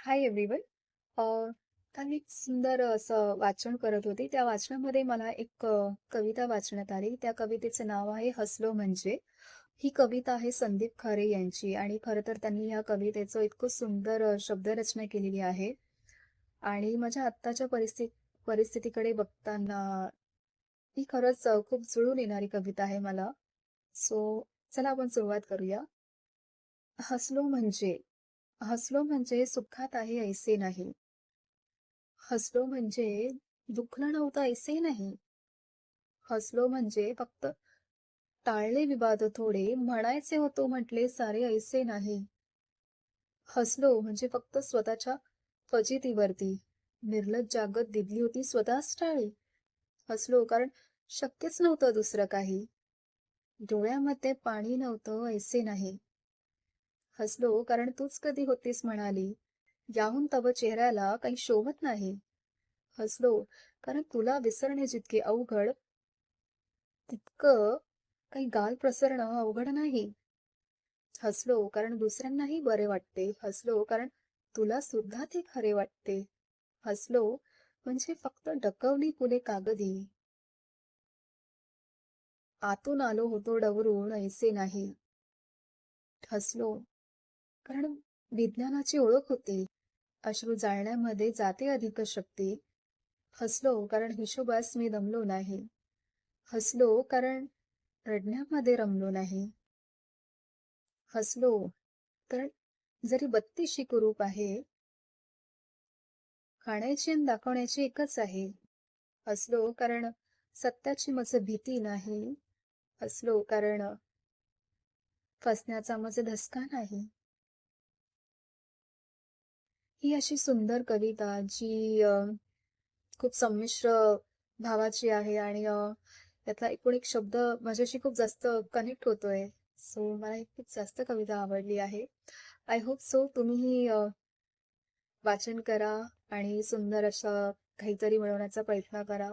Hi everyone. अ, काल मी एक सुंदर असं वाचन करत होते. त्या वाचनामध्ये मला एक कविता वाचण्यात आली. त्या कवितेचं नाव आहे हसलो म्हणजे. ही कविता आहे संदीप खरे यांची आणि खरं तर त्यांनी ह्या कवितेचं इतकं सुंदर शब्दरचना केलेली आहे आणि माझ्या आत्ताच्या परिस्थितीकडे बघताना ही खरंच खूप जुळून येणारी कविता आहे मला. सो चला आपण सुरुवात करूया. हसलो म्हणजे, हसलो म्हणजे सुखात आहे ऐसे नाही. हसलो म्हणजे दुखलं नव्हतं ऐसे नाही. हसलो म्हणजे फक्त टाळले विवाद थोडे, म्हणायचे होतो म्हटले सारे ऐसे नाही. हसलो म्हणजे फक्त स्वतःच्या फजितीवरती निर्लज्जागत दिली होती स्वतःच टाळी. हसलो कारण शक्यच नव्हतं दुसरं काही. डोळ्यामध्ये पाणी नव्हतं ऐसे नाही. हसलो कारण तूच कधी होतीस म्हणाली. याहून तव चेहऱ्याला काही शोभत नाही. हसलो कारण तुला विसरणे जितके अवघड तितकं काही गाल प्रसरणं अवघड नाही. हसलो कारण दुसऱ्यांनाही बरे वाटते. हसलो कारण तुला सुद्धा ते खरे वाटते. हसलो म्हणजे फक्त डकवली फुले कागदी. आतून आलो होतो डवरून ऐसे नाही. हसलो कारण विज्ञानाची ओळख होती. अश्रू जाळण्यामध्ये जाते अधिक शक्ती. हसलो कारण हिशोबास मी दमलो नाही. हसलो कारण रडण्यामध्ये रमलो नाही. हसलो कारण जरी 32शी कुरूप आहे, खाण्याची आणि दाखवण्याची एकच आहे. हसलो कारण सत्याची मज भीती नाही. हसलो कारण फसण्याचा मज धसका नाही. ही अशी सुंदर कविता जी खूप संमिश्र भावाची आहे आणि त्यातला एकूण एक शब्द माझ्याशी खूप जास्त कनेक्ट होतोय. सो मला ही खूप जास्त कविता आवडली आहे. आय होप सो तुम्हीही वाचन करा आणि सुंदर असं काहीतरी मिळवण्याचा प्रयत्न करा.